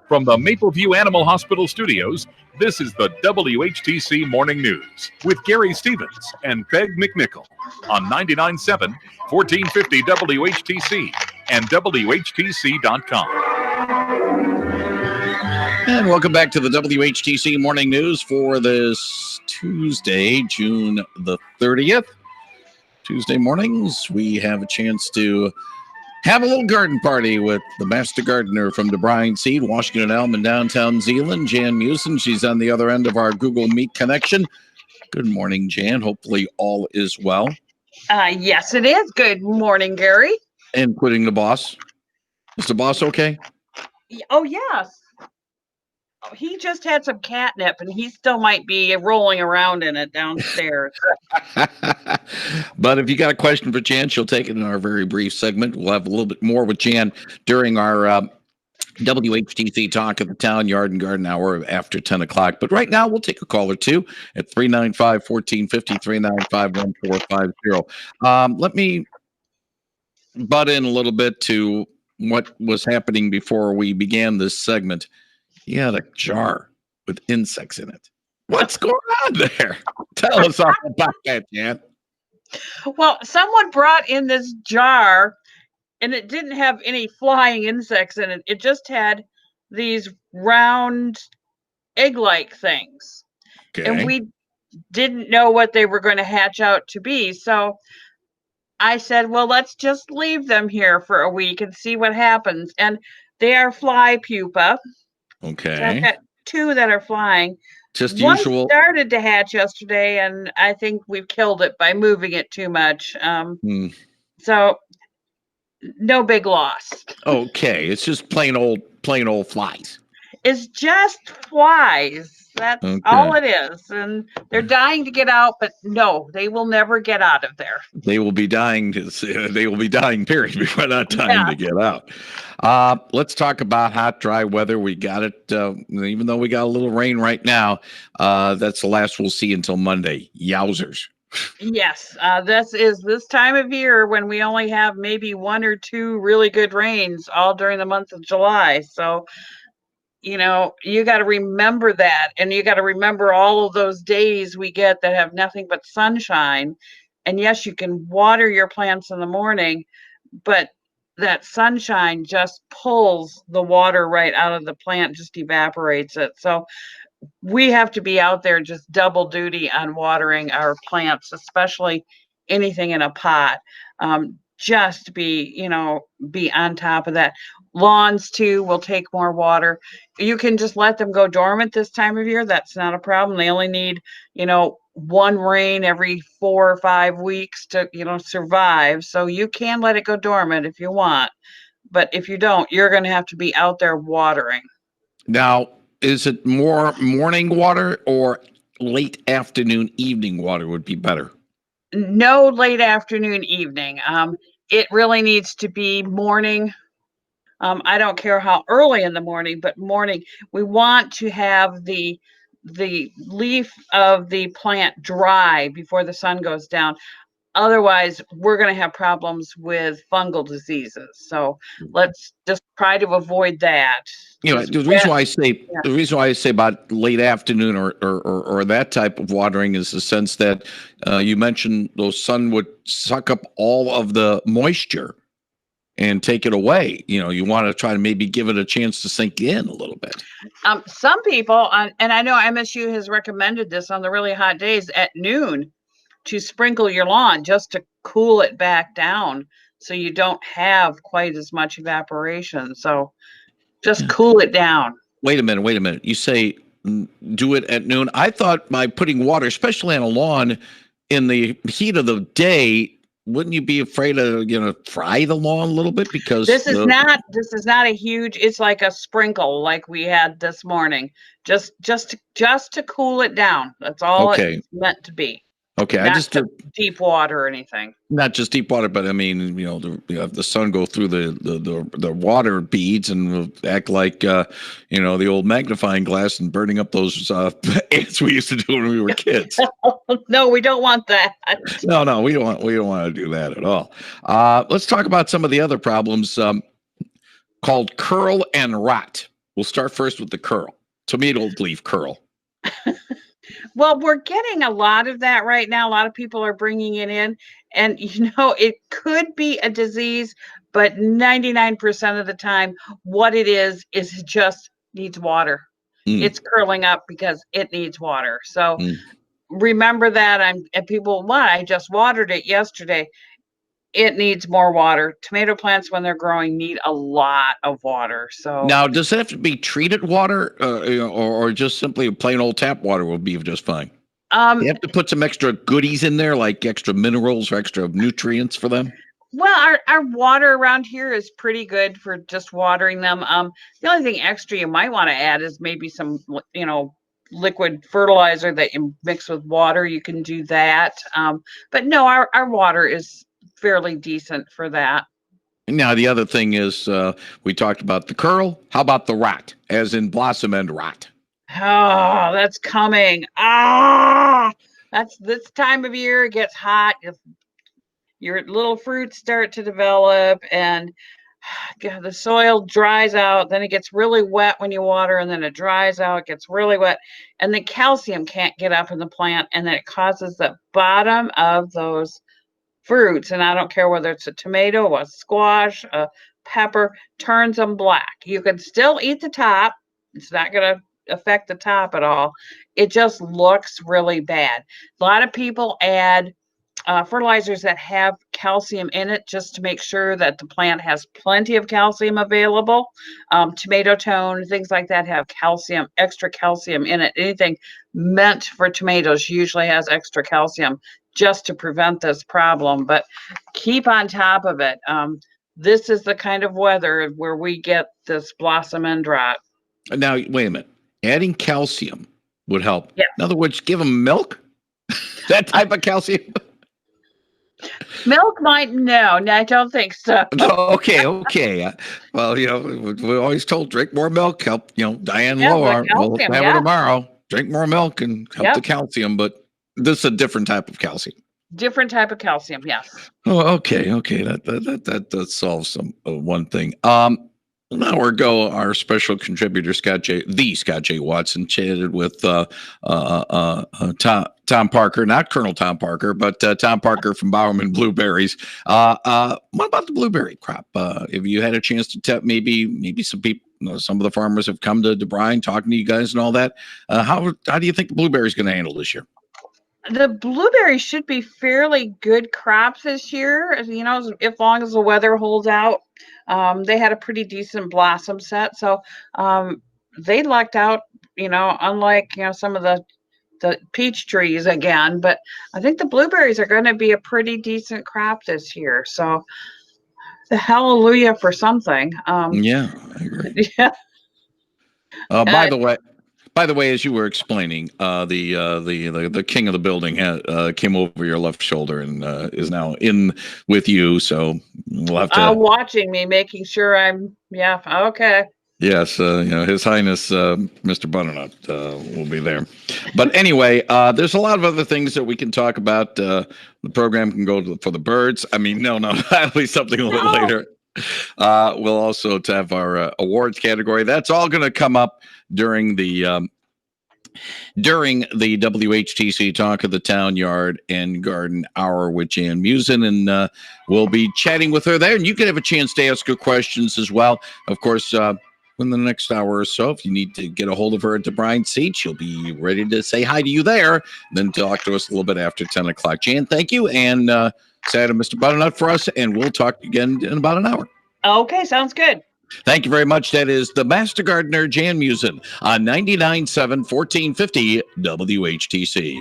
From the Mapleview Animal Hospital studios, this is the WHTC Morning News with Gary Stevens and Peg McNichol on 99.7, 1450 WHTC and WHTC.com. And welcome back to the WHTC Morning News for this Tuesday, June the 30th. Tuesday mornings, we have a chance to have a little garden party with the master gardener from DeBruyn Seed, Washington Elm in downtown Zeeland, Jan Meeuwsen. She's on the other end of our Google Meet connection. Good morning, Jan. Hopefully all is well. Yes, it is. Good morning, Gary. Including the boss. Is the boss okay? Oh, yes. He just had some catnip, and he still might be rolling around in it downstairs. But if you got a question for Jan, she'll take it in our very brief segment. We'll have a little bit more with Jan during our WHTC Talk at the Town Yard and Garden Hour after 10 o'clock. But right now, we'll take a call or two at 395-1450, 395-1450. Let me butt in a little bit to what was happening before we began this segment. You had a jar with insects in it. What's going on there? Tell us all about that, Jan. Well, someone brought in this jar, and it didn't have any flying insects in it. It just had these round egg-like things. Okay. And we didn't know what they were going to hatch out to be. So I said, well, let's just leave them here for a week and see what happens. And they are fly pupa. Okay. So I've got two that are flying. Just One usual. started to hatch yesterday, and I think we've killed it by moving it too much. So no big loss. Okay, it's just plain old flies. It's just flies. That's all it is. And they're dying to get out, but no, they will never get out of there. They will be dying. They will be dying, period, before that time to get out. Let's talk about hot, dry weather. We got it, even though we got a little rain right now. That's the last we'll see until Monday. Yowzers. Yes, this is this time of year when we only have maybe one or two really good rains all during the month of July. So, you got to remember that, and you got to remember all of those days we get that have nothing but sunshine. And yes, you can water your plants in the morning, but that sunshine just pulls the water right out of the plant, just evaporates it. So we have to be out there just double duty on watering our plants, especially anything in a pot. Just be on top of that. Lawns too will take more water. You can just let them go dormant this time of year. That's not a problem. They only need, one rain every 4 or 5 weeks to, survive. So you can let it go dormant if you want. But if you don't, you're going to have to be out there watering. Now, is it more morning water or late afternoon, evening water would be better? No late afternoon, evening. It really needs to be morning. I don't care how early in the morning, but morning. We want to have the leaf of the plant dry before the sun goes down. Otherwise, we're going to have problems with fungal diseases. So let's just try to avoid that. The reason why I say about late afternoon or that type of watering is the sense that you mentioned the sun would suck up all of the moisture and take it away. You want to try to maybe give it a chance to sink in a little bit. Some people, and I know MSU has recommended this on the really hot days at noon, to sprinkle your lawn just to cool it back down so you don't have quite as much evaporation. So just cool it down. Wait a minute. You say do it at noon. I thought by putting water, especially on a lawn in the heat of the day, wouldn't you be afraid of fry the lawn a little bit? Because this is not a huge, it's like a sprinkle like we had this morning. Just to cool it down. That's all it's meant to be. Okay, not just deep water or anything. Not just deep water, but I mean, the sun go through the water beads and act like the old magnifying glass and burning up those ants we used to do when we were kids. No, we don't want that. No, we don't want to do that at all. Let's talk about some of the other problems called curl and rot. We'll start first with the curl. Tomato leaf curl. Well, we're getting a lot of that right now. A lot of people are bringing it in, and it could be a disease, but 99% of the time, what it is it just needs water. It's curling up because it needs water. So remember that. And people, what? I just watered it yesterday. It needs more water. Tomato plants, when they're growing, need a lot of water. So Now, does it have to be treated water, or just simply plain old tap water will be just fine? You have to put some extra goodies in there, like extra minerals or extra nutrients for them. Well, our water around here is pretty good for just watering them. The only thing extra you might want to add is maybe some, liquid fertilizer that you mix with water. You can do that. But no, our water is fairly decent for that. Now, the other thing is, we talked about the curl. How about the rot, as in blossom end rot? Oh, that's coming. That's this time of year. It gets hot. Your little fruits start to develop, and the soil dries out. Then it gets really wet when you water, and then it dries out, gets really wet, and the calcium can't get up in the plant, and then it causes the bottom of those fruits, and I don't care whether it's a tomato, a squash, a pepper, turns them black. You can still eat the top. It's not going to affect the top at all. It just looks really bad. A lot of people add fertilizers that have calcium in it just to make sure that the plant has plenty of calcium available. Tomato tone, things like that have calcium, extra calcium in it. Anything meant for tomatoes usually has extra calcium just to prevent this problem, but keep on top of it. This is the kind of weather where we get this blossom end rot. Now, wait a minute. Adding calcium would help. Yeah. In other words, give them milk? That type of calcium? Milk might, no, I don't think so. Okay. Well, we're always told drink more milk, help, Diane Lowe, we'll have her tomorrow. Drink more milk and help the calcium, but this is a different type of calcium. Different type of calcium, yes. Oh, okay. That solves one thing. An hour ago, our special contributor Scott J. Watson chatted with Tom Parker, not Colonel Tom Parker, but Tom Parker from Bowerman Blueberries. What about the blueberry crop? If you had a chance to tell, maybe some people, some of the farmers have come to DeBruyn talking to you guys and all that. How do you think the blueberry is going to handle this year? The blueberries should be fairly good crops this year, as long as the weather holds out. They had a pretty decent blossom set, so they lucked out, unlike some of the peach trees again. But I think the blueberries are going to be a pretty decent crop this year. So the hallelujah for something. Yeah, I agree. Yeah. By the way, as you were explaining, the king of the building came over your left shoulder and is now in with you. So we'll have to watching me, making sure I'm okay. Yes, His Highness Mr. Butternut will be there. But anyway, there's a lot of other things that we can talk about. The program can go for the birds. I mean, no, that'll be something a little later. We'll also have our awards category. That's all going to come up during the WHTC Talk of the Town Yard and Garden Hour with Jan Meeuwsen, and we'll be chatting with her there. And you can have a chance to ask her questions as well. Of course, in the next hour or so, if you need to get a hold of her at DeBruyn seat, she'll be ready to say hi to you there. Then talk to us a little bit after 10 o'clock. Jan, thank you, and say hi to Mr. Butternut for us, and we'll talk again in about an hour. Okay, sounds good. Thank you very much. That is the Master Gardener, Jan Meeuwsen, on 99.7 1450 WHTC.